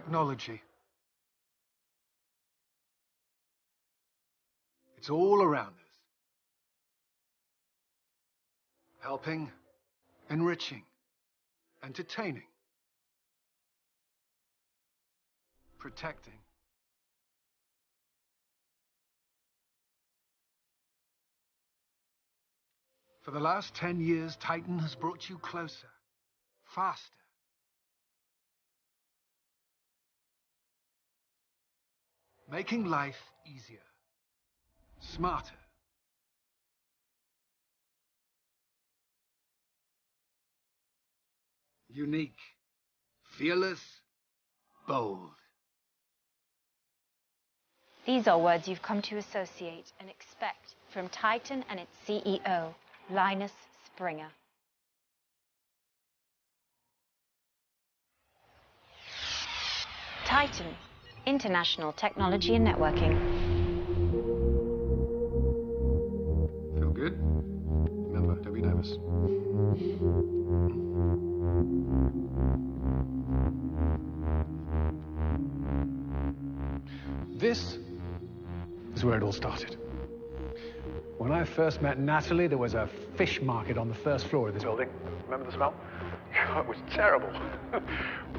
technology. It's all around us. Helping, enriching, entertaining, protecting. For the last 10 years, Titan has brought you closer, faster. Making life easier, smarter. Unique, fearless, bold. These are words you've come to associate and expect from Titan and its CEO, Linus Springer. Titan, International Technology and Networking. Feel good? Remember, don't be nervous. This is where it all started. When I first met Natalie, there was a fish market on the first floor of this building. Remember the smell? It was terrible.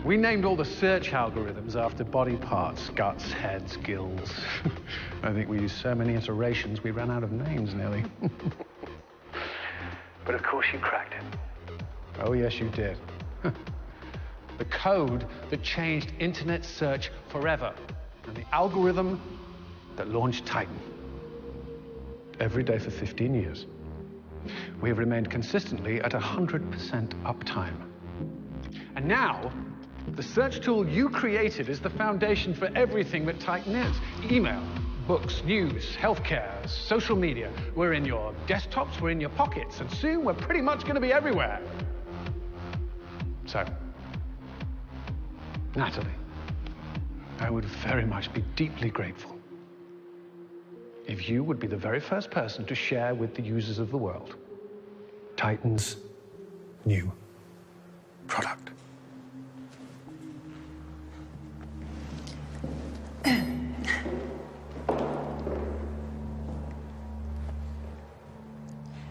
We named all the search algorithms after body parts, guts, heads, gills. I think we used so many iterations, we ran out of names nearly. But of course you cracked it. Oh, yes, you did. The code that changed internet search forever, and the algorithm that launched Titan. Every day for 15 years. We have remained consistently at 100% uptime. And now, the search tool you created is the foundation for everything that Titan is. Email, books, news, healthcare, social media. We're in your desktops, we're in your pockets, and soon we're pretty much going to be everywhere. So, Natalie, I would very much be deeply grateful if you would be the very first person to share with the users of the world Titan's new product.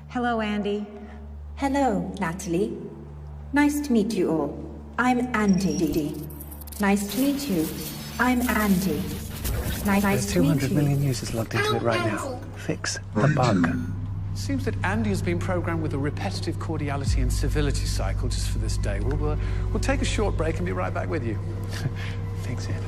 Hello, Andy. Hello, Natalie. Nice to meet you all. I'm Andy. Nice to meet you. I'm Andy. There's 200 million users logged into it right now. Fix the bug. It seems that Andy has been programmed with a repetitive cordiality and civility cycle just for this day. We'll take a short break and be right back with you. Fix it.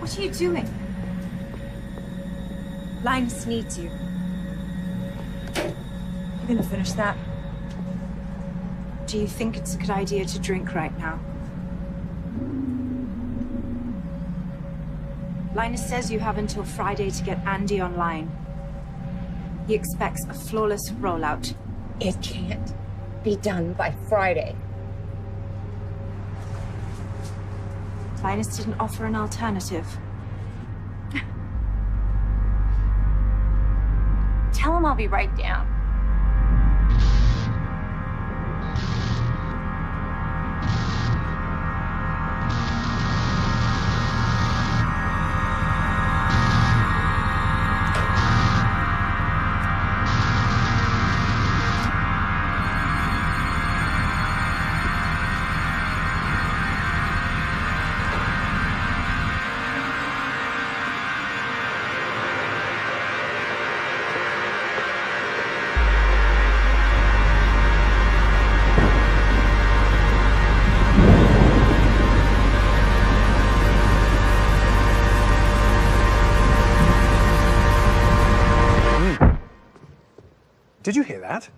What are you doing? Linus needs you. You gonna finish that? Do you think it's a good idea to drink right now? Linus says you have until Friday to get Andy online. He expects a flawless rollout. It can't be done by Friday. Linus didn't offer an alternative. Tell him I'll be right down. Did you hear that?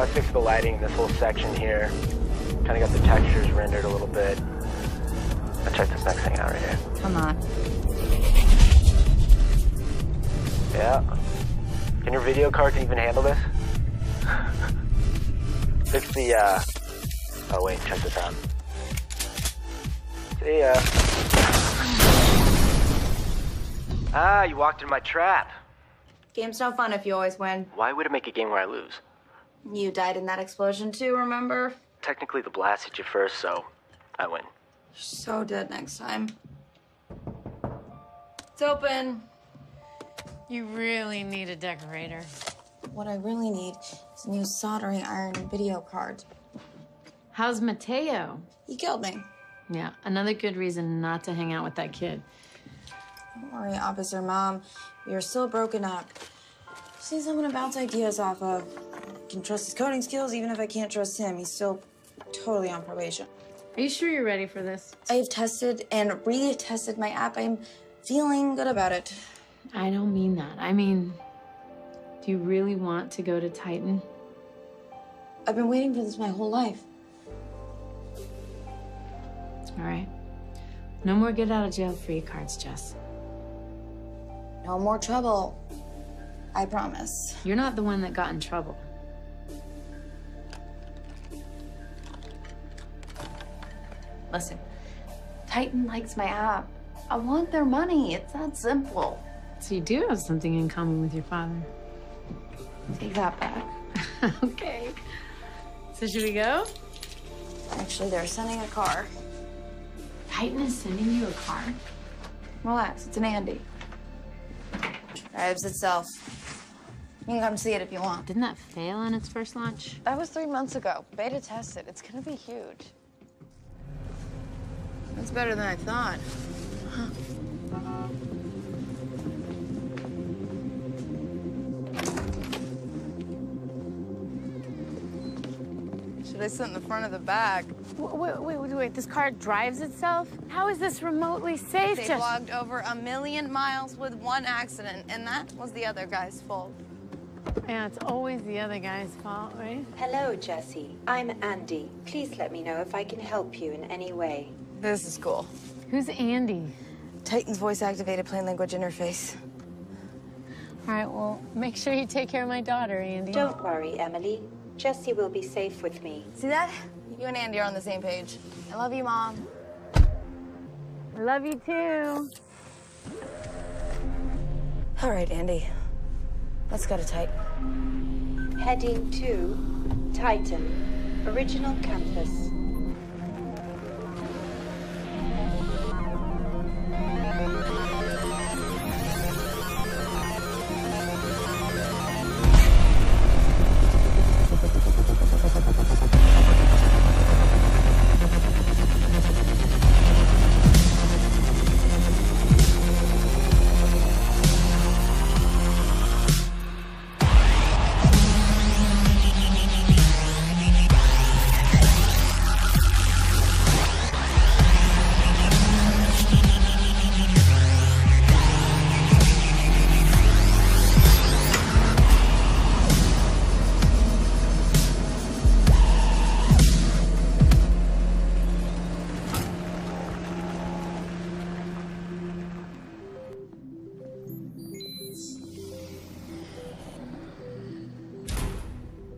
fix the lighting in this whole section here. Kind of got the textures rendered a little bit. I'll check this next thing out right here. Come on. Yeah. Can your video card even handle this? Fix the, oh wait, check this out. See ya. Ah, you walked in my trap. Game's no fun if you always win. Why would it make a game where I lose? You died in that explosion too, remember? Technically, the blast hit you first, so I win. You're so dead next time. It's open. You really need a decorator. What I really need is a new soldering iron and video card. How's Mateo? He killed me. Yeah, another good reason not to hang out with that kid. Don't worry, Officer Mom. We are still broken up. Just need someone to bounce ideas off of. I can trust his coding skills even if I can't trust him. He's still totally on probation. Are you sure you're ready for this? I've tested and retested my app. I'm feeling good about it. I don't mean that. I mean, do you really want to go to Titan? I've been waiting for this my whole life. All right. No more get out of jail free cards, Jess. No more trouble. I promise. You're not the one that got in trouble. Listen, Titan likes my app. I want their money. It's that simple. So you do have something in common with your father. Take that back. Okay. So should we go? Actually, they're sending a car. Titan is sending you a car? Relax, it's an Andy. Drives itself. You can come see it if you want. Didn't that fail on its first launch? That was 3 months ago. Beta tested. It's gonna be huge. That's better than I thought. Huh. Should I sit in the front of the back? Wait. This car drives itself? How is this remotely safe? They logged over 1 million miles with 1 accident, and that was the other guy's fault. Yeah, it's always the other guy's fault, right? Hello, Jesse. I'm Andy. Please let me know if I can help you in any way. This is cool. Who's Andy? Titan's voice-activated plain language interface. All right, well, make sure you take care of my daughter, Andy. Don't worry, Emily. Jesse will be safe with me. See that? You and Andy are on the same page. I love you, Mom. I love you, too. All right, Andy. Let's go to Titan. Heading to Titan, original campus.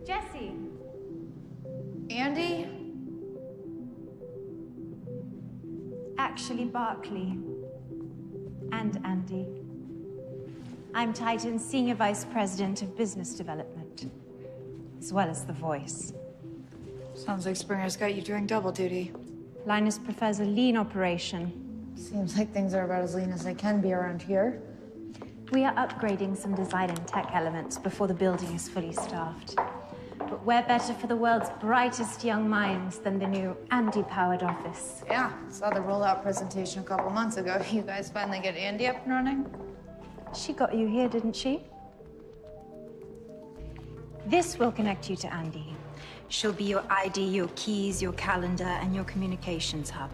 Jesse! Andy? Actually, Barkley. And Andy. I'm Titan's Senior Vice President of Business Development, as well as the voice. Sounds like Springer's got you doing double duty. Linus prefers a lean operation. Seems like things are about as lean as they can be around here. We are upgrading some design and tech elements before the building is fully staffed. But where better for the world's brightest young minds than the new Andy-powered office? Yeah, saw the rollout presentation a couple months ago. You guys finally get Andy up and running? She got you here, didn't she? This will connect you to Andy. She'll be your ID, your keys, your calendar, and your communications hub.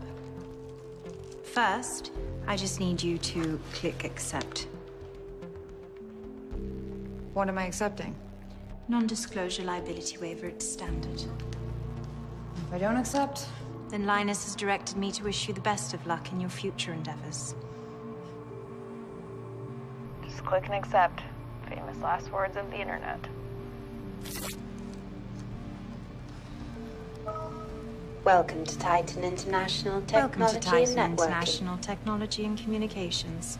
First, I just need you to click accept. What am I accepting? Non-disclosure liability waiver, it's standard. If I don't accept, Then Linus has directed me to wish you the best of luck in your future endeavors. Just click and accept. Famous last words of the internet. Welcome to Titan International Technology Welcome to Titan and Networking. International Technology and Communications.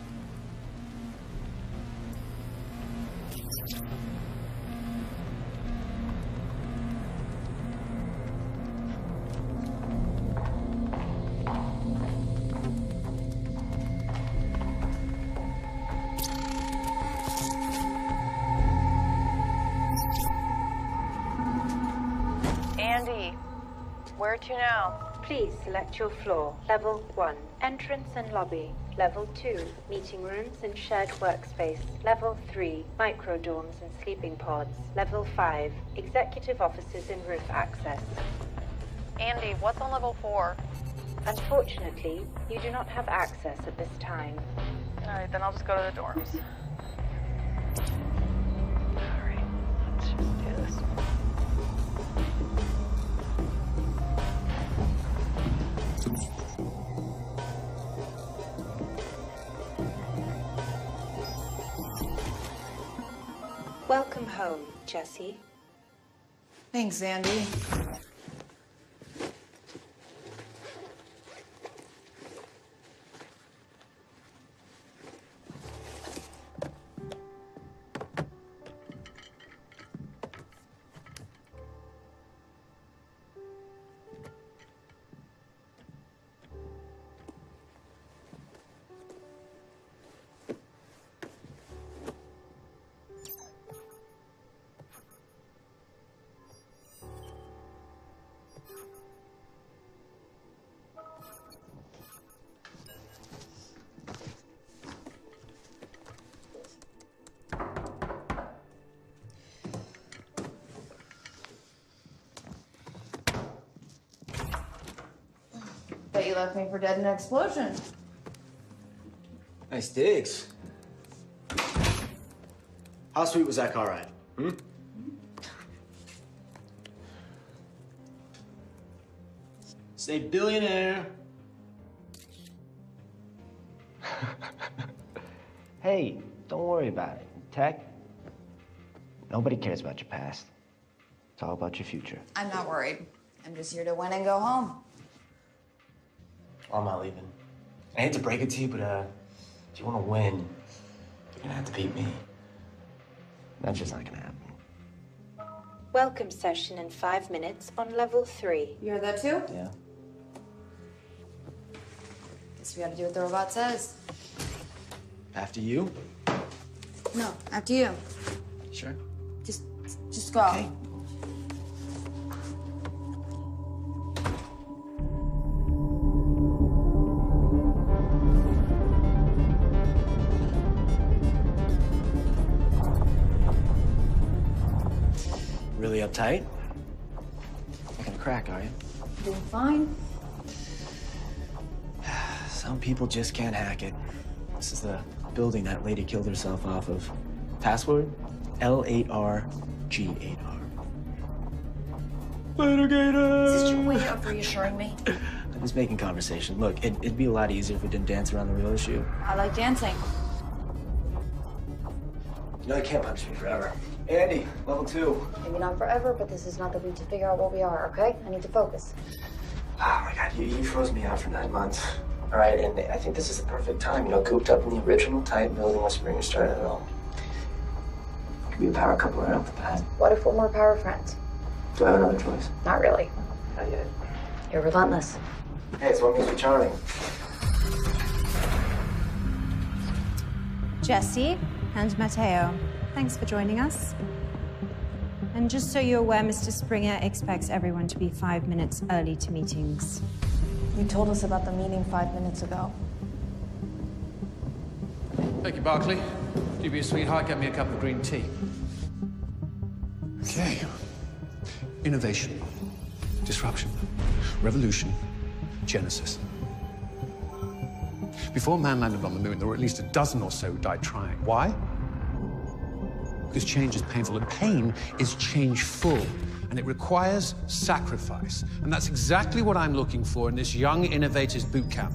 Andy, where to now? Please select your floor. Level 1, entrance and lobby. Level 2, meeting rooms and shared workspace. Level 3, microdorms and sleeping pods. Level 5, executive offices and roof access. Andy, what's on level 4? Unfortunately, you do not have access at this time. Alright, then I'll just go to the dorms. Alright, let's just do this. Welcome home, Jesse. thanks, Andy. Bet you left me for dead in an explosion. Nice digs. How sweet was that car ride? Hmm? Say billionaire. Hey, don't worry about it. Tech, nobody cares about your past. It's all about your future. I'm not worried. I'm just here to win and go home. I'm not leaving. I hate to break it to you, but if you want to win, you're gonna have to beat me. That's just not gonna happen. Welcome session in 5 minutes on level 3. You heard that too? Yeah. Guess we gotta do what the robot says. After you? No, after you. Sure. Just go. Okay. Really uptight? Not gonna crack, are you? Doing fine. Some people just can't hack it. This is the building that lady killed herself off of. Password? L8RG8R. Litigator! Is this your way of reassuring me? I'm just making conversation. Look, it'd be a lot easier if we didn't dance around the real issue. I like dancing. You know, you can't punish me forever. Andy, level 2. Maybe not forever, but this is not the week to figure out what we are, okay? I need to focus. Oh my God, you froze me out for 9 months. All right, and I think this is the perfect time. You know, cooped up in the original Titan building when Springer started it all. Could be a power couple right off the bat. What if we're more power friends? Do I have another choice? Not really. Not yet. You're relentless. Hey, it's what makes me charming. Jesse and Matteo, thanks for joining us. And just so you're aware, Mr. Springer expects everyone to be 5 minutes early to meetings. You told us about the meeting 5 minutes ago. Thank you, Barkley. Do be a sweetheart, get me a cup of green tea. Okay. Innovation, disruption, revolution, genesis. Before man landed on the moon, there were at least a dozen or so died trying. Why? because change is painful, and pain is changeful, and it requires sacrifice. And that's exactly what I'm looking for in this Young Innovators Boot Camp.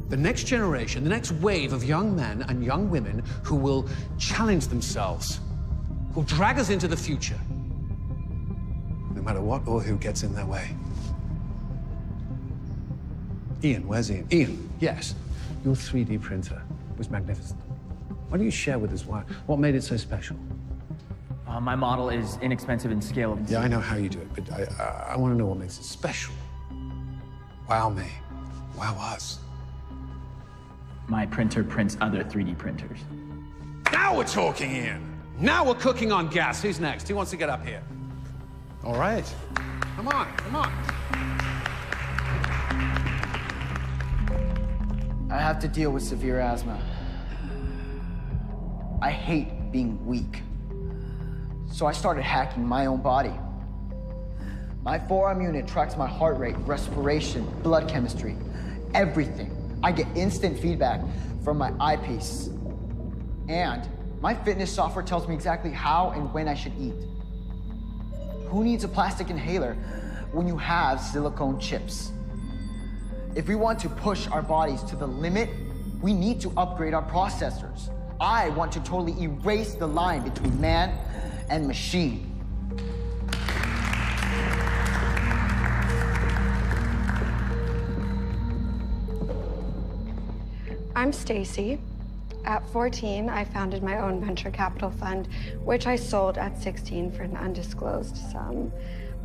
The next generation, the next wave of young men and young women who will challenge themselves, who'll drag us into the future, no matter what or who gets in their way. Ian, where's Ian? Ian, yes, your 3D printer was magnificent. Why don't you share with us what made it so special? My model is inexpensive and scalable. Yeah, I know how you do it, but I want to know what makes it special. Wow me. Wow us. My printer prints other 3D printers. Now we're talking, Ian. Now we're cooking on gas. Who's next? Who wants to get up here? All right. Come on, come on. I have to deal with severe asthma. I hate being weak. So I started hacking my own body. My forearm unit tracks my heart rate, respiration, blood chemistry, everything. I get instant feedback from my eyepiece. And my fitness software tells me exactly how and when I should eat. Who needs a plastic inhaler when you have silicone chips? If we want to push our bodies to the limit, we need to upgrade our processors. I want to totally erase the line between man and machine. I'm Stacy. At 14, I founded my own venture capital fund, which I sold at 16 for an undisclosed sum.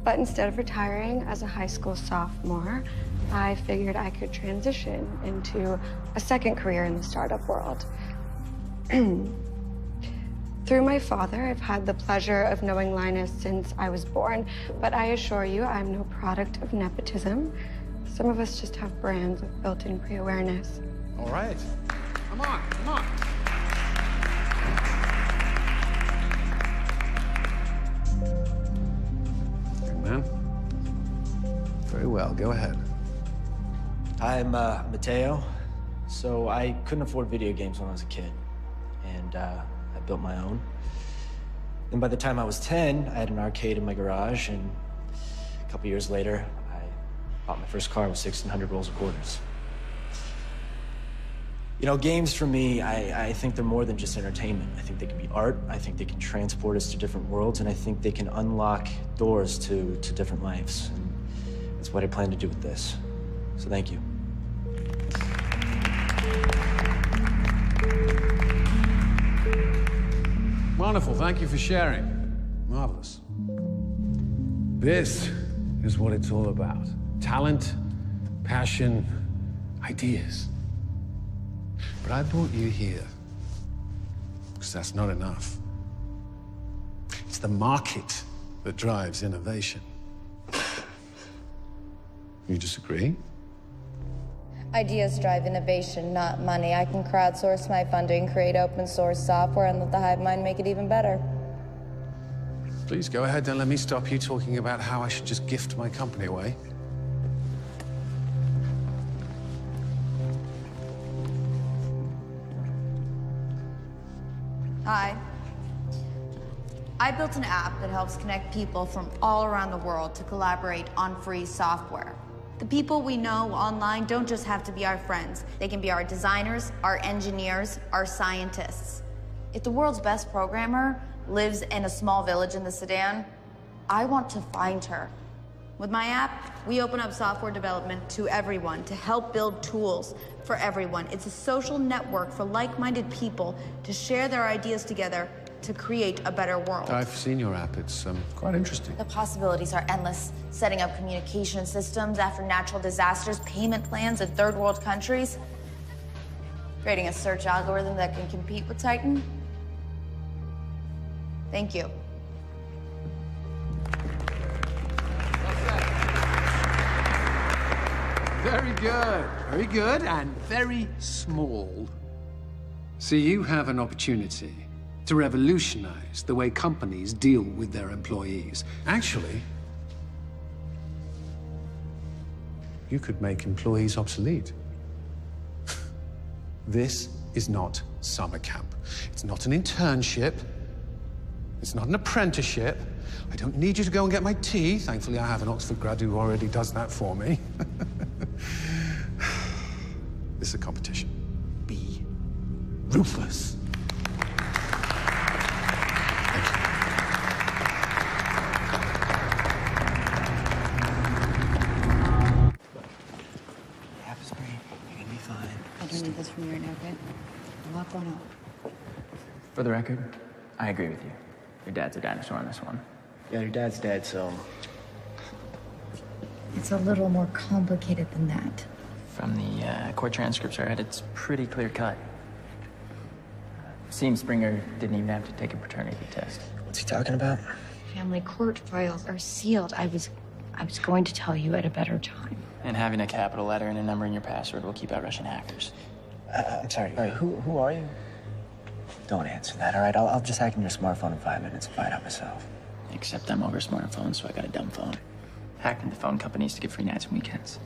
But instead of retiring as a high school sophomore, I figured I could transition into a second career in the startup world. Through my father, I've had the pleasure of knowing Linus since I was born, but I assure you I'm no product of nepotism. Some of us just have brands with built-in pre-awareness. All right. Come on, come on. Good man. Very well, go ahead. I'm Mateo. So I couldn't afford video games when I was a kid, and I built my own. And by the time I was 10, I had an arcade in my garage, and a couple years later, I bought my first car with 1,600 rolls of quarters. You know, games for me, I think they're more than just entertainment. I think they can be art. I think they can transport us to different worlds, and I think they can unlock doors to different lives. And that's what I plan to do with this. So thank you. Wonderful, thank you for sharing. Marvelous. This is what it's all about. Talent, passion, ideas. But I brought you here because that's not enough. It's the market that drives innovation. You disagree? Ideas drive innovation, not money. I can crowdsource my funding, create open source software, and let the hive mind make it even better. Please go ahead, don't let me stop you talking about how I should just gift my company away. Hi. I built an app that helps connect people from all around the world to collaborate on free software. The people we know online don't just have to be our friends. They can be our designers, our engineers, our scientists. If the world's best programmer lives in a small village in the Sudan, I want to find her. With my app, we open up software development to everyone to help build tools for everyone. It's a social network for like-minded people to share their ideas together to create a better world. I've seen your app. It's quite interesting. The possibilities are endless. Setting up communication systems after natural disasters, payment plans in third world countries, creating a search algorithm that can compete with Titan. Thank you. Very good, and very small. So you have an opportunity to revolutionize the way companies deal with their employees. Actually, you could make employees obsolete. This is not summer camp. It's not an internship. It's not an apprenticeship. I don't need you to go and get my tea. Thankfully, I have an Oxford grad who already does that for me. This is a competition. Be ruthless. I don't need this from you right now, okay? Lock on up. For the record, I agree with you. Your dad's a dinosaur on this one. Yeah, your dad's dead, so... It's a little more complicated than that. From the court transcripts I read, it's pretty clear cut. Seems Springer didn't even have to take a paternity test. What's he talking about? Family court files are sealed. I was going to tell you at a better time. And having a capital letter and a number in your password will keep out Russian hackers. I'm sorry. All right, who are you? Don't answer that, all right? I'll just hack in your smartphone in 5 minutes and find out myself. Except I'm over smartphones, so I got a dumb phone. Hacked into phone companies to get free nights and weekends.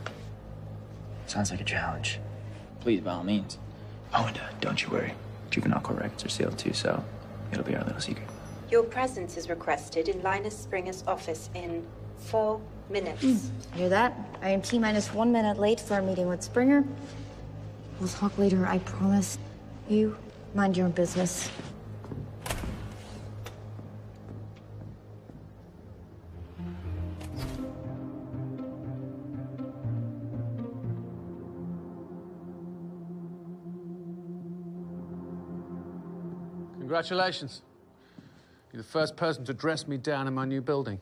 Sounds like a challenge. Please, by all means. Oh, and don't you worry. Juvenile court records are sealed too, so it'll be our little secret. Your presence is requested in Linus Springer's office in 4 minutes. Hear that? I am T-minus 1 minute late for our meeting with Springer. We'll talk later, I promise. You mind your own business. Congratulations. You're the first person to dress me down in my new building.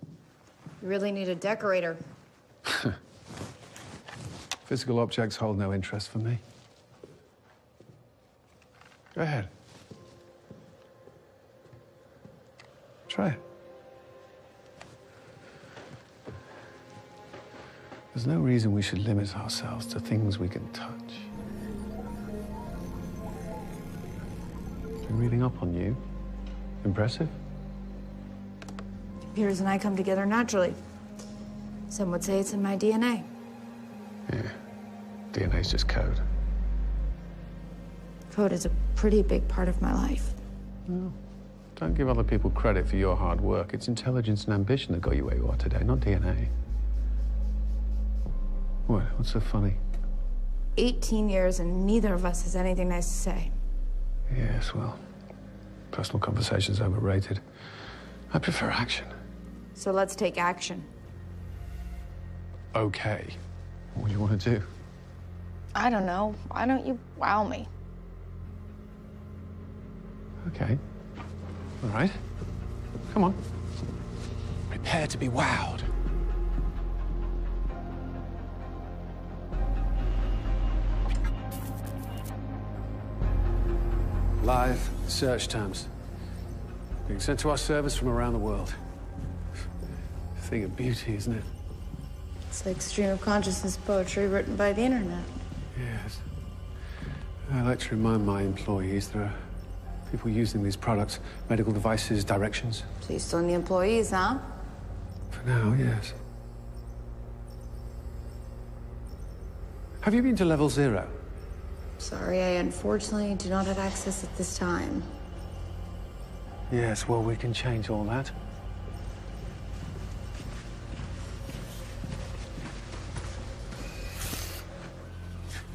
You really need a decorator. Physical objects hold no interest for me. Go ahead. Try it. There's no reason we should limit ourselves to things we can touch. Been reading up on you. Impressive. Computers and I come together naturally. Some would say it's in my DNA. Yeah. DNA's just code. Code is a pretty big part of my life. Well, don't give other people credit for your hard work. It's intelligence and ambition that got you where you are today, not DNA. What? What's so funny? 18 years and neither of us has anything nice to say. Yes, well, personal conversation's overrated. I prefer action. So let's take action. Okay. What do you want to do? I don't know. Why don't you wow me? Okay. All right. Come on. Prepare to be wowed. Live search terms. Being sent to our servers from around the world. A thing of beauty, isn't it? It's like stream of consciousness poetry written by the internet. Yes. I like to remind my employees there are people using these products, medical devices, directions. So you still need employees, huh? For now, yes. Have you been to level 0? Sorry, I unfortunately do not have access at this time. Yes, well, we can change all that.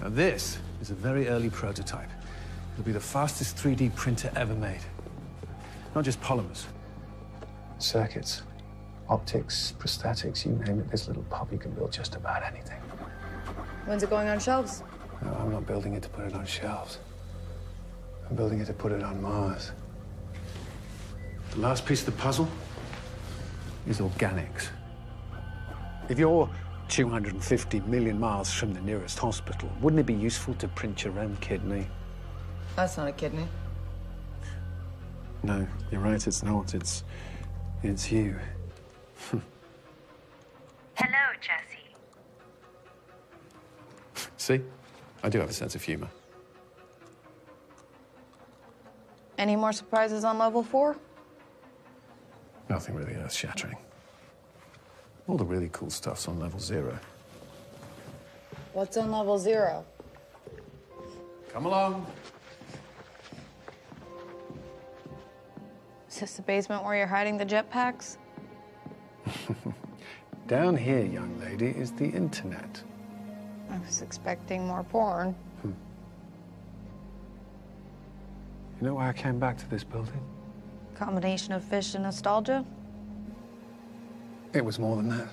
Now, this is a very early prototype. It'll be the fastest 3D printer ever made. Not just polymers. Circuits, optics, prosthetics, you name it, this little puppy can build just about anything. When's it going on shelves? No, I'm not building it to put it on shelves. I'm building it to put it on Mars. The last piece of the puzzle is organics. If you're 250 million miles from the nearest hospital, wouldn't it be useful to print your own kidney? That's not a kidney. No, you're right, it's not. It's you. Hello, Jesse. See? I do have a sense of humor. Any more surprises on level 4? Nothing really earth-shattering. All the really cool stuff's on level 0. What's on level 0? Come along. Is this the basement where you're hiding the jetpacks? Down here, young lady, is the internet. I was expecting more porn. You know why I came back to this building? Combination of fish and nostalgia? It was more than that.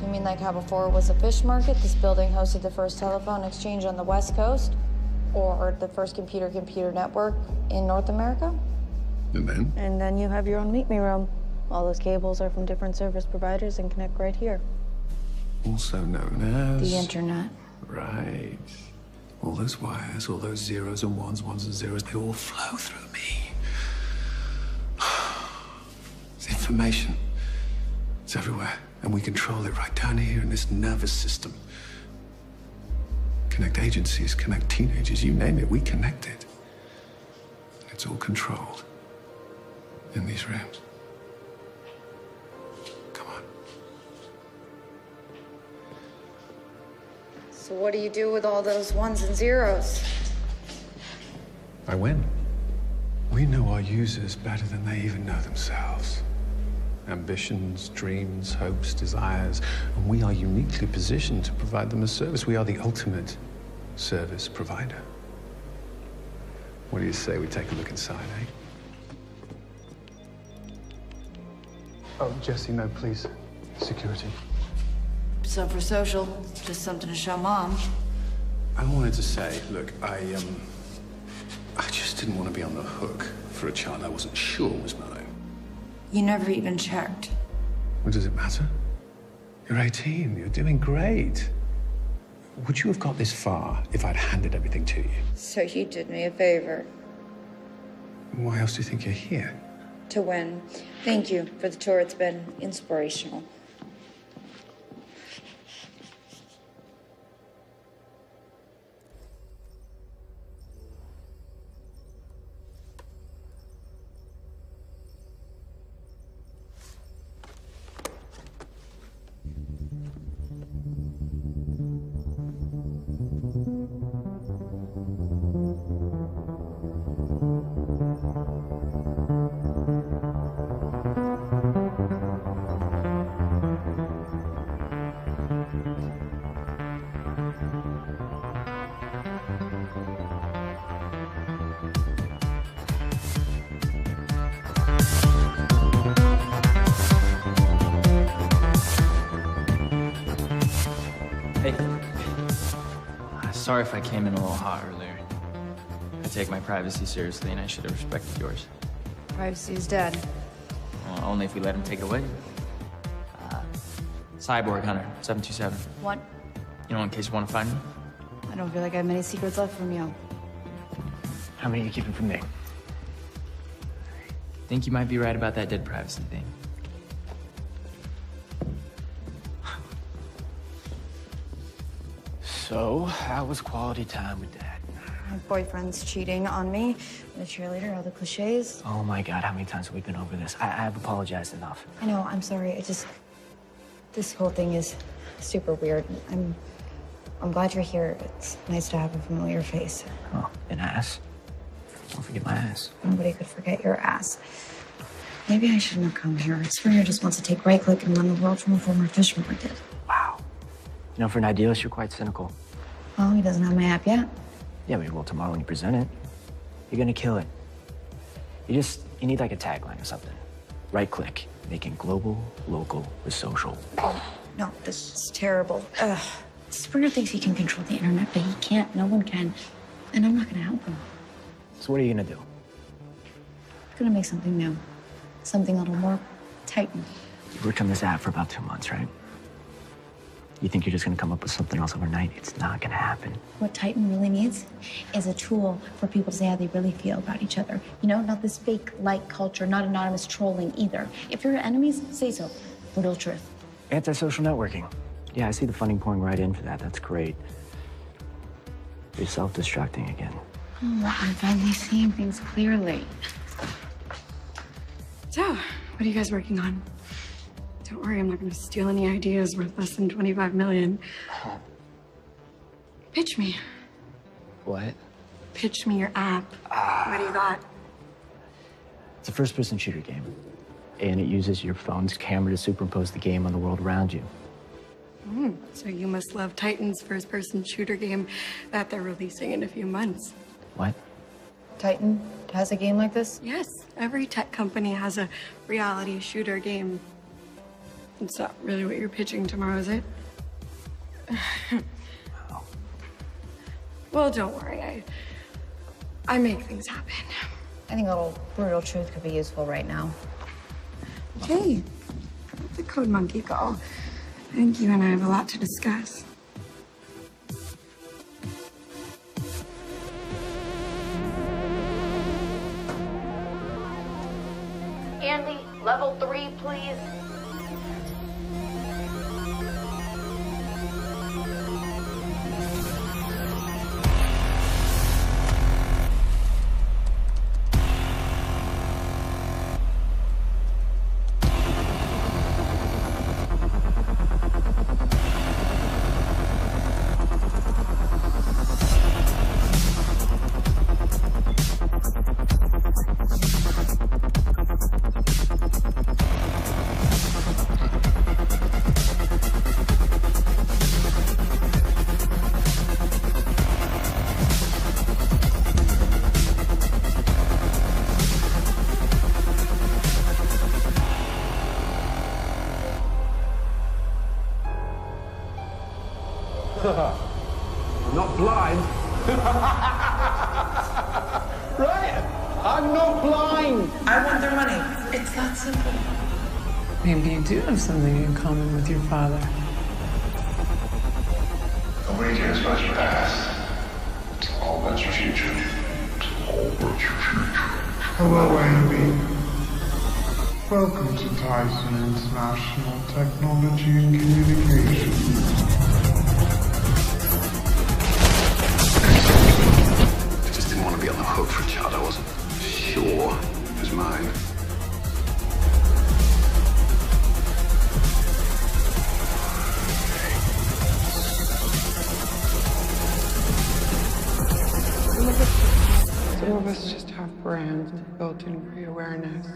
You mean like how before it was a fish market, this building hosted the first telephone exchange on the West Coast? Or the first computer-computer network in North America? And then? And then you have your own Meet Me room. All those cables are from different service providers and connect right here. Also known as... The internet. Right. All those wires, all those zeros and ones and zeros, they all flow through me. It's information. It's everywhere. And we control it right down here in this nervous system. Connect agencies, connect teenagers, you name it, we connect it. It's all controlled in these rooms. Come on. So what do you do with all those ones and zeros? I win. We know our users better than they even know themselves. Ambitions, dreams, hopes, desires, and we are uniquely positioned to provide them a service. We are the ultimate service provider. What do you say we take a look inside, eh? Oh, Jesse, no, please. Security. So for social, just something to show Mom. I wanted to say, look, I just didn't want to be on the hook for a child I wasn't sure was mine. You never even checked. What does it matter? You're 18, you're doing great. Would you have got this far if I'd handed everything to you? So you did me a favor. Why else do you think you're here? To win. Thank you for the tour. It's been inspirational. Sorry if I came in a little hot earlier. I take my privacy seriously, and I should have respected yours. Privacy is dead. Well, only if we let him take it away. Cyborg Hunter, 727. What? You know, in case you want to find me? I don't feel like I have many secrets left from you. How many are you keeping from me? Think you might be right about that dead privacy thing. So, how was quality time with Dad? My boyfriend's cheating on me. The cheerleader, all the cliches. Oh my God, how many times have we been over this? I've apologized enough. I know, I'm sorry. This whole thing is super weird. I'm glad you're here. It's nice to have a familiar face. Oh, an ass? Don't forget my ass. Nobody could forget your ass. Maybe I shouldn't have come here. Springer just wants to take right click and run the world from a former fish market. Wow. You know, for an idealist, you're quite cynical. Well, he doesn't have my app yet. Yeah, but he will tomorrow when you present it. You're gonna kill it. You need like a tagline or something. Right click, making global, local, with social. No, this is terrible. Springer thinks he can control the internet, but he can't. No one can. And I'm not gonna help him. So what are you gonna do? I'm gonna make something new. Something a little more Titan. You worked on this app for about 2 months, right? You think you're just gonna come up with something else overnight? It's not gonna happen. What Titan really needs is a tool for people to say how they really feel about each other. You know, not this fake like culture, not anonymous trolling either. If you're enemies, say so. Brutal truth. Anti-social networking. Yeah, I see the funding pouring right in for that. That's great. You're self-destructing again. Oh, I'm finally seeing things clearly. So, what are you guys working on? Don't worry, I'm not gonna steal any ideas worth less than 25 million. Pitch me. What? Pitch me your app. What do you got? It's a first-person shooter game, and it uses your phone's camera to superimpose the game on the world around you. So you must love Titan's first-person shooter game that they're releasing in a few months. What? Titan has a game like this? Yes, every tech company has a reality shooter game. It's not really what you're pitching tomorrow, is it? Well, don't worry. I make things happen. I think a little brutal truth could be useful right now. Hey, let the code monkey go. I think you and I have a lot to discuss. Andy, level 3, please. I'm not blind. Right? I'm not blind. I want their money. It's that simple. Maybe you do have something in common with your father. Nobody cares about your past. It's all about your future. It's all about your future. Hello, Andy. Welcome to Titan International Technology and Communications. I just didn't want to be on the hook for a child I wasn't sure was mine. Some of us just have brands with built-in pre-awareness.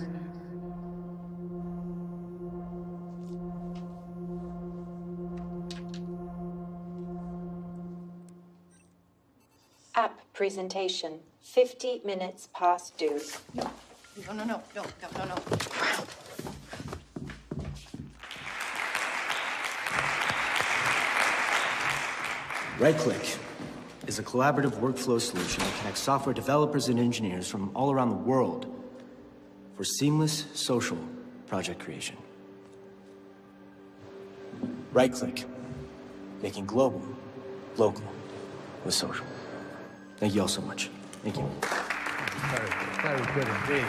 App presentation. 50 minutes past due. No. RightClick is a collaborative workflow solution that connects software developers and engineers from all around the world for seamless social project creation. RightClick, making global, local with social. Thank you all so much. Thank you. Very good indeed.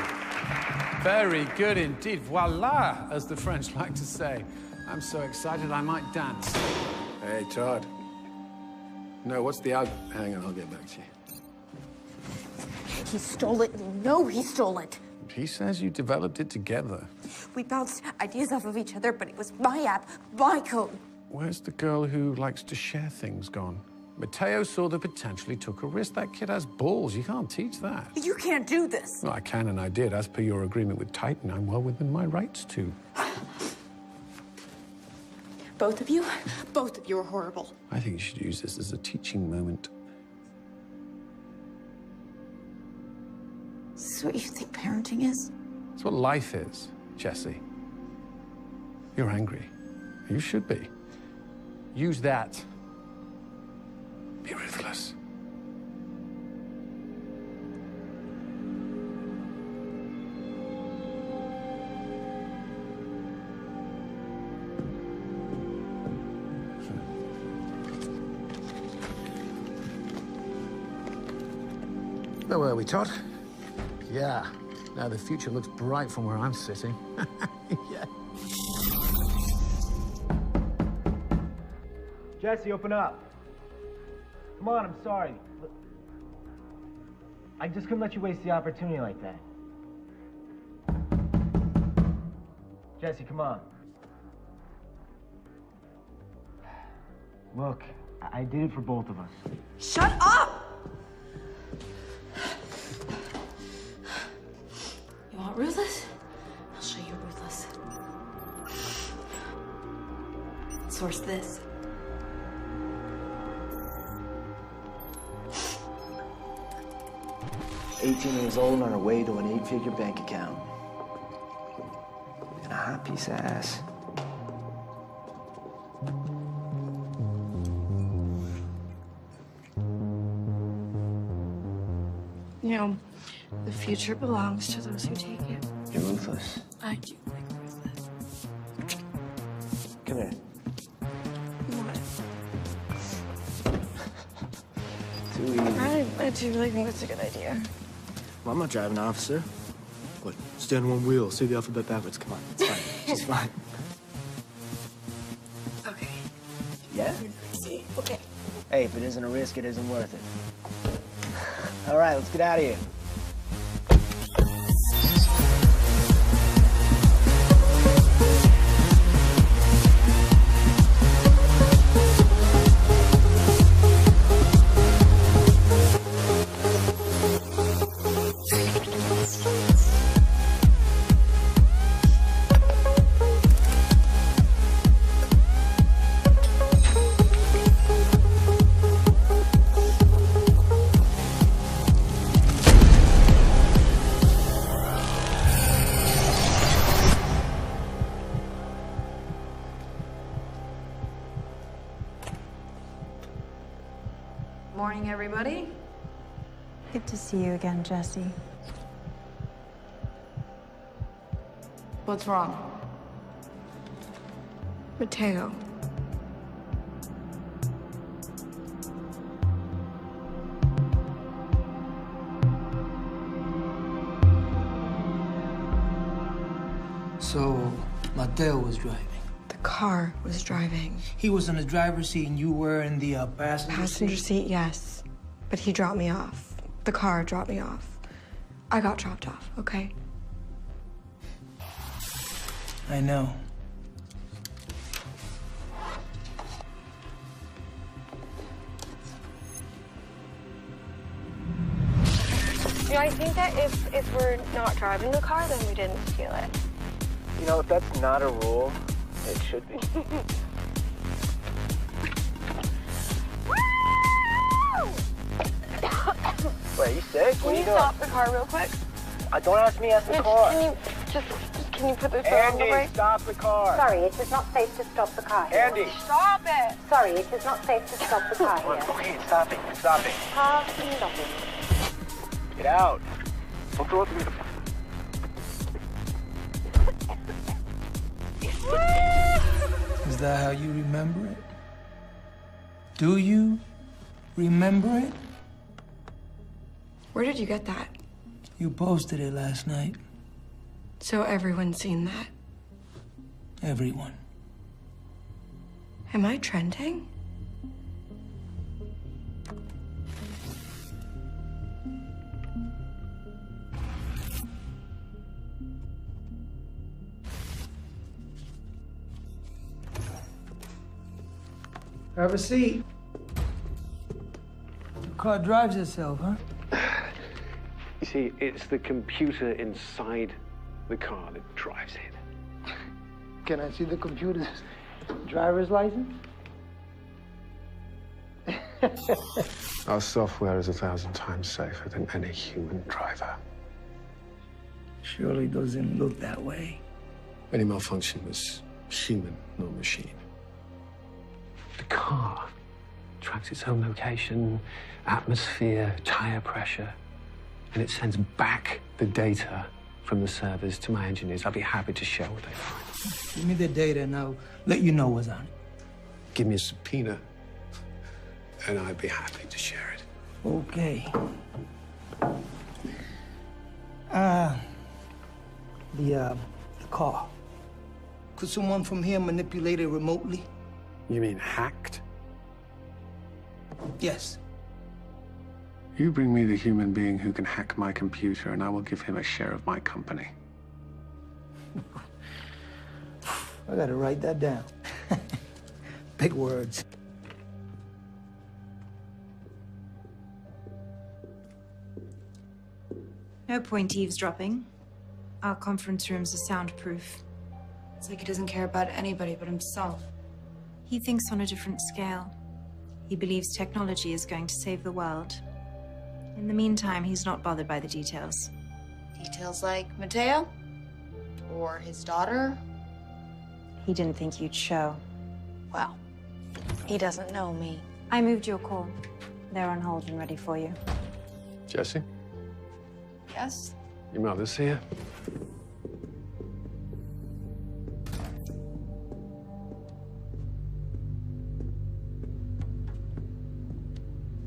Very good indeed. Voila, as the French like to say. I'm so excited I might dance. Hey, Todd. No, what's the hang on, I'll get back to you. He stole it. You know he stole it. He says you developed it together. We bounced ideas off of each other, but it was my app, my code. Where's the girl who likes to share things gone? Mateo saw the potential, he took a risk. That kid has balls. You can't teach that. You can't do this. Well, I can and I did. As per your agreement with Titan, I'm well within my rights to. Both of you are horrible. I think you should use this as a teaching moment. Is this what you think parenting is? It's what life is, Jesse. You're angry. You should be. Use that. Be ruthless. Where were we, Todd? Yeah. Now the future looks bright from where I'm sitting. Yeah. Jesse, open up. Come on, I'm sorry. I just couldn't let you waste the opportunity like that. Jesse, come on. Look, I did it for both of us. Shut up! outsource this. "18 years old on her way to an 8-figure bank account. And a hot piece of ass. You know, the future belongs to those who take it. You're ruthless. I do like ruthless. Come here. What? Too easy. I do really think that's a good idea. Well, I'm not driving, officer. What? Stand on one wheel, say the alphabet backwards. Come on, it's fine. She's fine. Okay. Yeah? See? Okay. Hey, if it isn't a risk, it isn't worth it. All right, let's get out of here. Morning, everybody. Good to see you again, Jesse. What's wrong? Mateo. So, Mateo was driving. The car was driving. He was in the driver's seat and you were in the passenger seat, yes. But he dropped me off. The car dropped me off. I got dropped off, okay? I know. You know, I think that if we're not driving the car, then we didn't steal it. You know, if that's not a rule, it should be. Wait, are you sick? What are you doing? Can you stop the car real quick? Don't ask me, ask the car. Can you put the foot on the brake? Andy, stop the car. Sorry, it is not safe to stop the car here. Andy. Stop it! Sorry, it is not safe to stop the car here. Okay, stop it, stop it. Car stopping. Get out. Don't throw it to me. Is that how you remember it? Do you remember it? Where did you get that? You posted it last night. So everyone's seen that. Everyone. Am I trending? Have a seat. The car drives itself, huh? You see, it's the computer inside the car that drives it. Can I see the computer's driver's license? Our software is 1,000 times safer than any human driver. Surely doesn't look that way. Any malfunction was human, not machine. The car tracks its own location, atmosphere, tire pressure, and it sends back the data from the servers to my engineers. I'll be happy to share what they find. Give me the data and I'll let you know what's on it. Give me a subpoena, and I'd be happy to share it. Okay. The car. Could someone from here manipulate it remotely? You mean hacked? Yes. You bring me the human being who can hack my computer, and I will give him a share of my company. I gotta write that down. Big words. No point eavesdropping. Our conference rooms are soundproof. It's like he doesn't care about anybody but himself. He thinks on a different scale. He believes technology is going to save the world. In the meantime, he's not bothered by the details. Details like Mateo? Or his daughter? He didn't think you'd show. Well, he doesn't know me. I moved your call. They're on hold and ready for you. Jesse, Yes? your mother's here.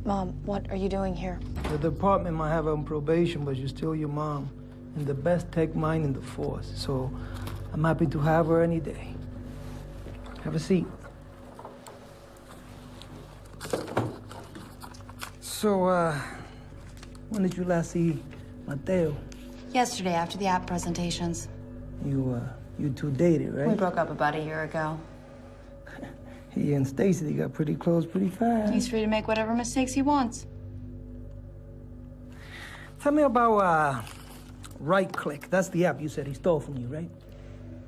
Mom, what are you doing here? The department might have her on probation, but she's still your mom and the best tech mind in the force. So I'm happy to have her any day. Have a seat. So, when did you last see Mateo? Yesterday, after the app presentations. You two dated, right? We broke up about a year ago. He and Stacy, they got pretty close pretty fast. He's free to make whatever mistakes he wants. Tell me about, Right Click. That's the app you said he stole from you, right?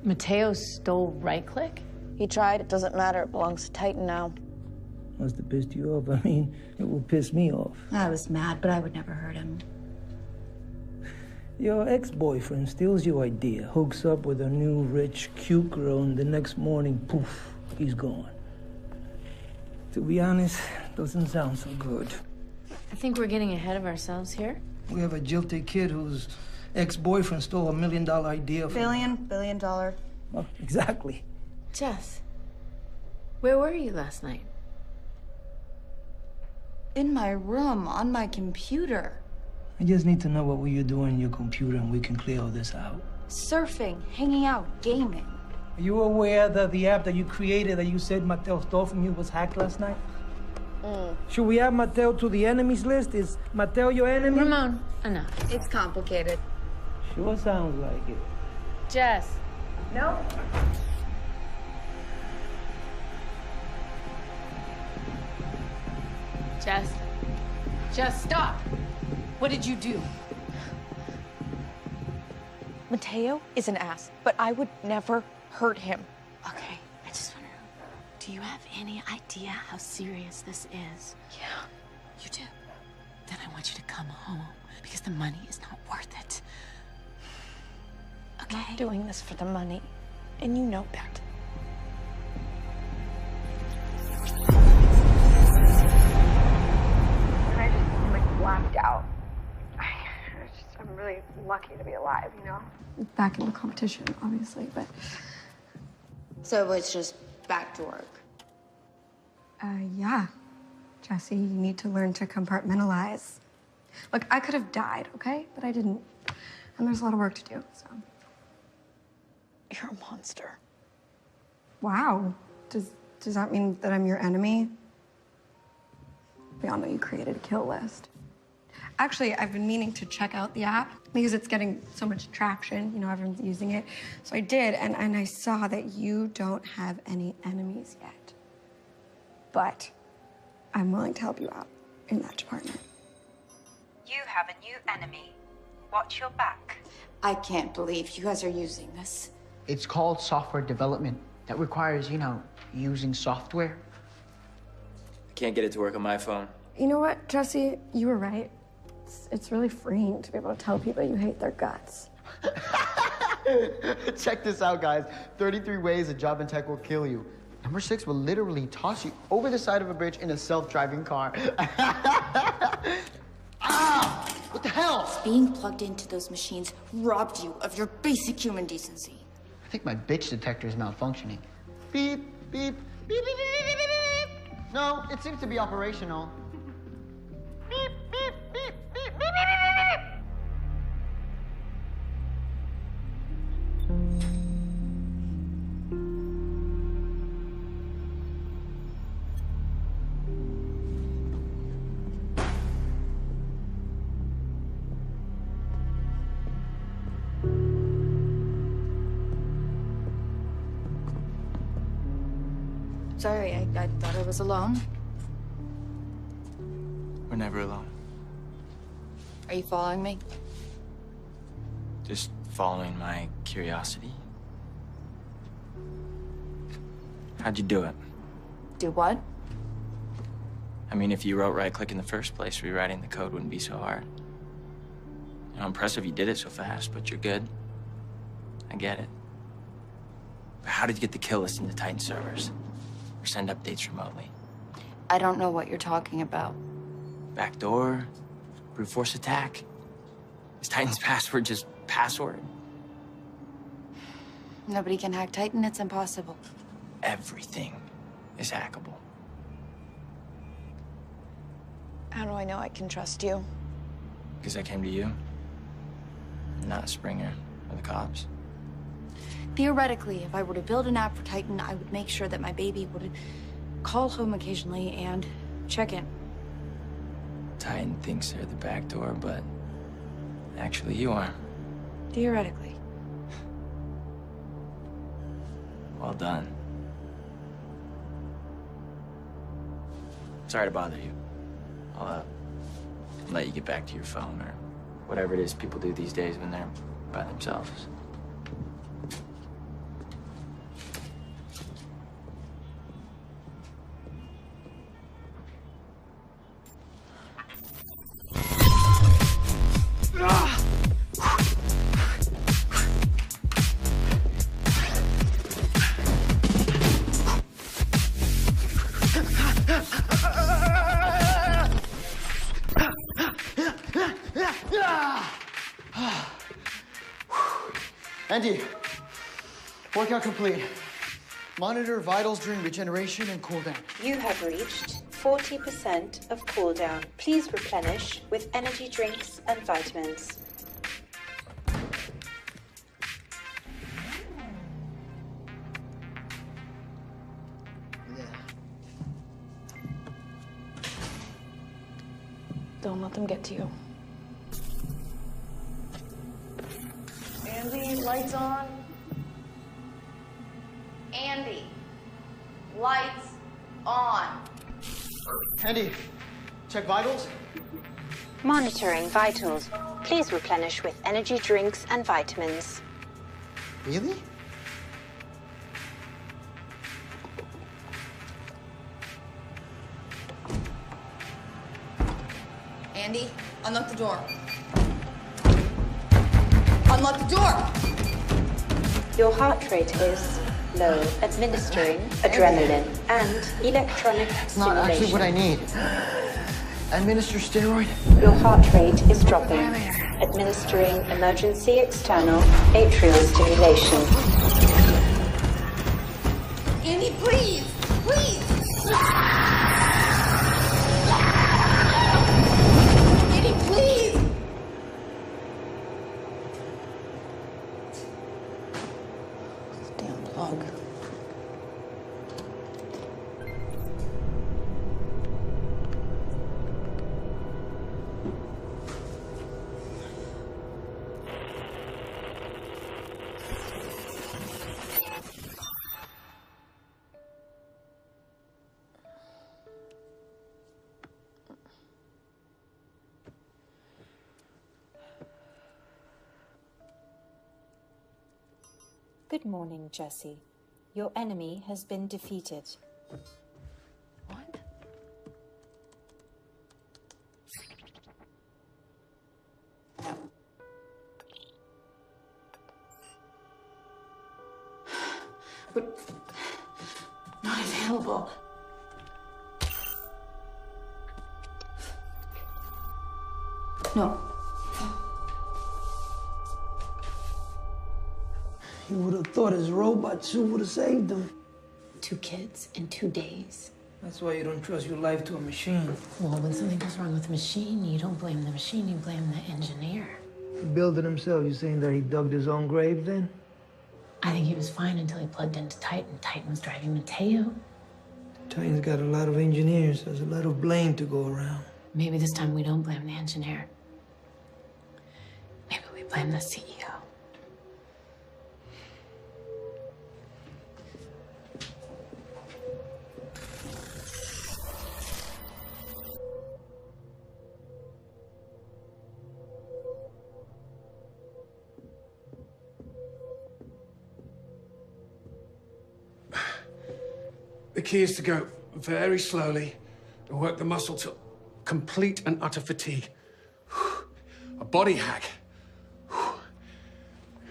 Mateo stole Right Click? He tried. It doesn't matter. It belongs to Titan now. Must have pissed you off. I mean, it will piss me off. I was mad, but I would never hurt him. Your ex-boyfriend steals your idea, hooks up with a new, rich, cute girl, and the next morning, poof, he's gone. To be honest, doesn't sound so good. I think we're getting ahead of ourselves here. We have a jilted kid whose ex-boyfriend stole $1 million idea from... Billion dollar. Well, exactly. Jess, where were you last night? In my room, on my computer. I just need to know what you doing on your computer and we can clear all this out. Surfing, hanging out, gaming. Are you aware that the app that you created that you said Mateo stole from you was hacked last night? Should we add Mateo to the enemies list? Is Mateo your enemy? Ramon, enough. It's complicated. Sure sounds like it. Jess. No. Jess, stop. What did you do? Mateo is an ass, but I would never hurt him. Okay, I just want to know, do you have any idea how serious this is? Yeah. You do? Then I want you to come home, because the money is not worth it. Okay? I'm not doing this for the money, and you know that. And I just, blacked out. I'm really lucky to be alive, you know? Back in the competition, obviously, but... So it's just back to work. Yeah. Jesse, you need to learn to compartmentalize. Look, I could have died, okay? But I didn't. And there's a lot of work to do, so... You're a monster. Wow. Does that mean that I'm your enemy? We all know you created a kill list. Actually, I've been meaning to check out the app because it's getting so much traction. You know, everyone's using it. So I did, and I saw that you don't have any enemies yet. But I'm willing to help you out in that department. You have a new enemy. Watch your back. I can't believe you guys are using this. It's called software development. That requires, you know, using software. I can't get it to work on my phone. You know what, Jesse? You were right. It's really freeing to be able to tell people you hate their guts. Check this out, guys. 33 ways a job in tech will kill you. Number 6 will literally toss you over the side of a bridge in a self-driving car. Ah! What the hell? Being plugged into those machines robbed you of your basic human decency. I think my bitch detector is malfunctioning. Beep, beep, beep, beep, beep, beep, beep, beep. No, it seems to be operational. Beep, beep, beep, beep, beep, beep, beep, beep. Sorry, I thought I was alone. We're never alone. Are you following me? Just following my curiosity. How'd you do it? Do what? I mean, if you wrote right-click in the first place, rewriting the code wouldn't be so hard. You know, impressive you did it so fast, but you're good. I get it. But how did you get the kill list into Titan servers? Or send updates remotely? I don't know what you're talking about. Backdoor? Brute force attack? Is Titan's password just password? Nobody can hack Titan, it's impossible. Everything is hackable. How do I know I can trust you? Because I came to you. Not Springer or the cops. Theoretically, if I were to build an app for Titan, I would make sure that my baby would call home occasionally and check in. Titan thinks they're the back door, but actually you are. Theoretically. Well done. Sorry to bother you. I'll let you get back to your phone or whatever it is people do these days when they're by themselves. Andy, workout complete. Monitor vitals during regeneration and cooldown. You have reached 40% of cooldown. Please replenish with energy drinks and vitamins. Don't let them get to you. Andy, lights on. Andy, lights on. Andy, check vitals. Monitoring vitals. Please replenish with energy drinks and vitamins. Really? Andy, unlock the door. Unlock the door! Your heart rate is low. Administering adrenaline and electronic It's not actually what I need. Administer steroid. Your heart rate is dropping. Administering emergency external atrial stimulation. Andy, please! Please! Andy, please! Damn plug. Good morning, Jesse. Your enemy has been defeated. What? But not available. No. He would have thought his robot suit would have saved him. 2 kids in 2 days. That's why you don't trust your life to a machine. Well, when something goes wrong with the machine, you don't blame the machine, you blame the engineer. He built it himself. You saying that he dug his own grave then? I think he was fine until he plugged into Titan. Titan was driving Mateo. Titan's got a lot of engineers. There's a lot of blame to go around. Maybe this time we don't blame the engineer. Maybe we blame the CEO. The key is to go. very slowly and work the muscle to complete and utter fatigue. A body hack.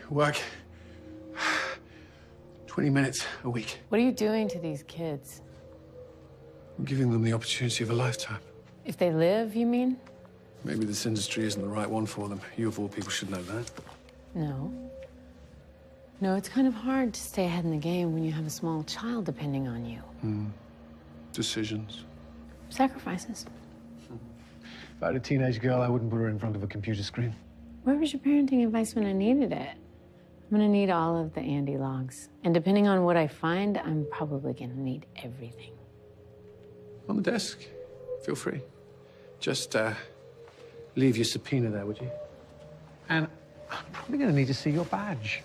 Work 20 minutes a week. What are you doing to these kids? I'm giving them the opportunity of a lifetime. If they live, you mean? Maybe this industry isn't the right one for them. You, of all people, should know that. No. No, it's kind of hard to stay ahead in the game when you have a small child depending on you. Decisions. Sacrifices. If I had a teenage girl, I wouldn't put her in front of a computer screen. Where was your parenting advice when I needed it? I'm gonna need all of the Andy logs. And depending on what I find, I'm probably gonna need everything. On the desk. Feel free. Just, leave your subpoena there, would you? And I'm probably going to need to see your badge.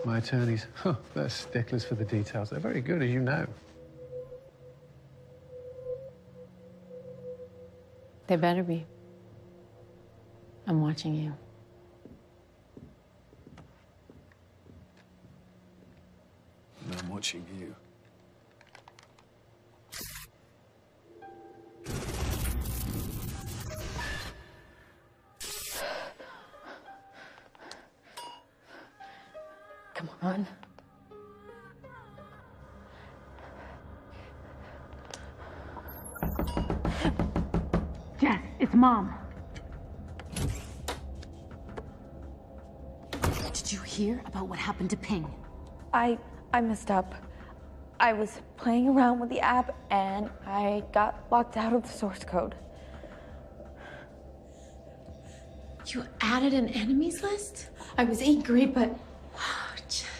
My attorneys, they're sticklers for the details. They're very good, as you know. They better be. I'm watching you. And I'm watching you. Come on. Jess, it's Mom. Did you hear about what happened to Ping? I messed up. I was playing around with the app and I got locked out of the source code. You added an enemies list? I was angry, but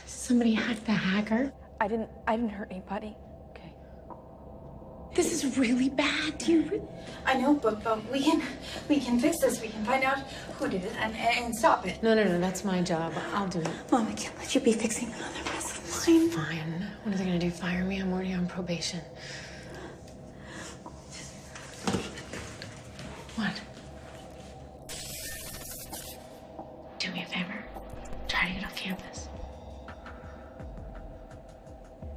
Somebody hacked the hacker? I didn't hurt anybody. Okay. This is really bad. Do you I know, but we can fix this. We can find out who did it and stop it. No, that's my job. I'll do it. Mom, I can't let you be fixing another mess of mine. Fine. What are they gonna do? Fire me? I'm already on probation. What? do me a favor? Try to get off campus.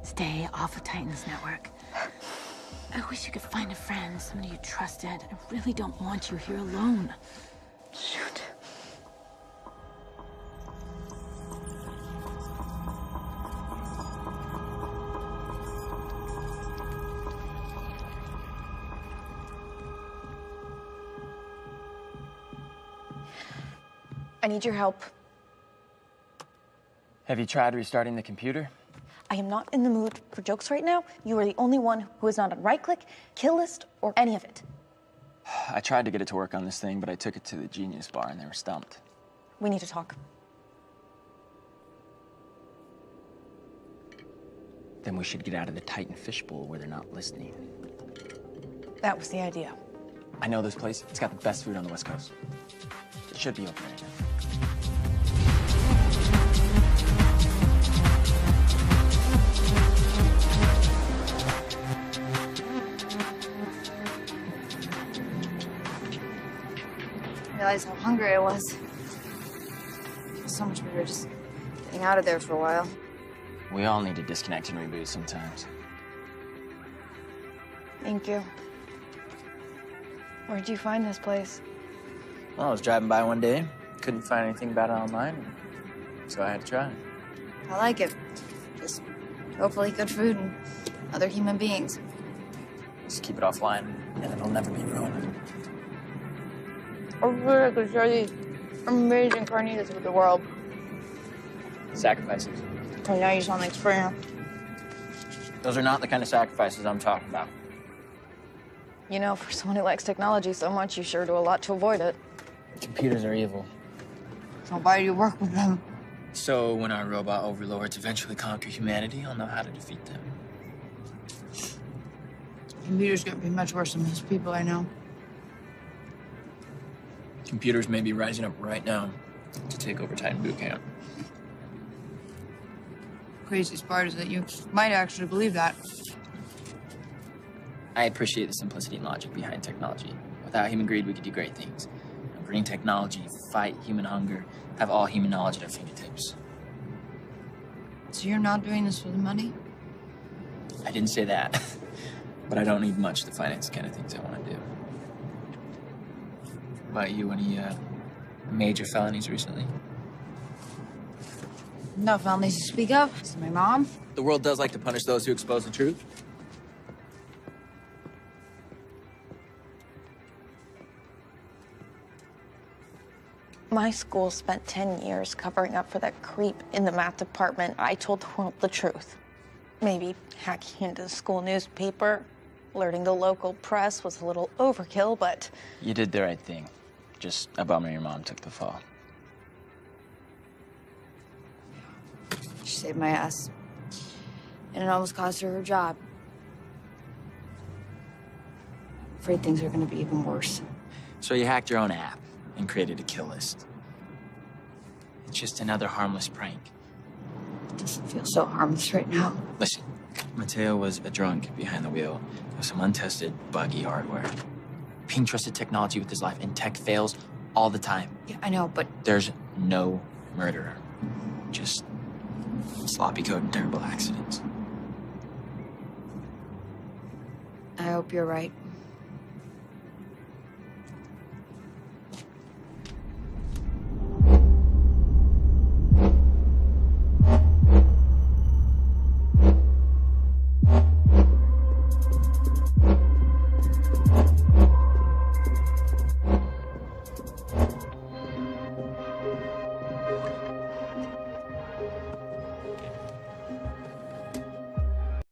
Stay off of Titan's network. I wish you could find a friend, somebody you trusted. I really don't want you here alone. Shoot. I need your help. Have you tried restarting the computer? I am not in the mood for jokes right now. You are the only one who is not on right-click, kill list, or any of it. I tried to get it to work on this thing, but I took it to the Genius Bar and they were stumped. We need to talk. Then we should get out of the Titan fishbowl where they're not listening. That was the idea. I know this place. It's got the best food on the West Coast. It should be open right now. I realized how hungry I was. It was so much better just getting out of there for a while. We all need to disconnect and reboot sometimes. Thank you. Where'd you find this place? Well, I was driving by one day, couldn't find anything about it online, so I had to try it. I like it. Just hopefully good food and other human beings. Just keep it offline, and it'll never be ruined. I really could share these amazing carnitas with the world. Sacrifices. Oh, now you sound like Springer. Those are not the kind of sacrifices I'm talking about. You know, for someone who likes technology so much, you sure do a lot to avoid it. Computers are evil. So why do you work with them? So when our robot overlords eventually conquer humanity, I'll know how to defeat them. Computers can't be much worse than most people I know. Computers may be rising up right now to take over Titan Boot Camp. Craziest part is that you might actually believe that. I appreciate the simplicity and logic behind technology. Without human greed, we could do great things. Bring technology, fight human hunger, have all human knowledge at our fingertips. So you're not doing this for the money? I didn't say that. But I don't need much to finance the kind of things I want to do. About you, any major felonies recently? No felonies to speak of. It's my mom. The world does like to punish those who expose the truth. My school spent 10 years covering up for that creep in the math department. I told the world the truth. Maybe hacking into the school newspaper, alerting the local press was a little overkill, but... You did the right thing. Just a bummer your mom took the fall. She saved my ass. And it almost cost her her job. Afraid things are gonna be even worse. So you hacked your own app and created a kill list. It's just another harmless prank. It doesn't feel so harmless right now. Listen, Mateo was a drunk behind the wheel of some untested, buggy hardware. Ping trusted technology with his life, and tech fails all the time. Yeah, I know, but... There's no murderer. Just sloppy code and terrible accidents. I hope you're right.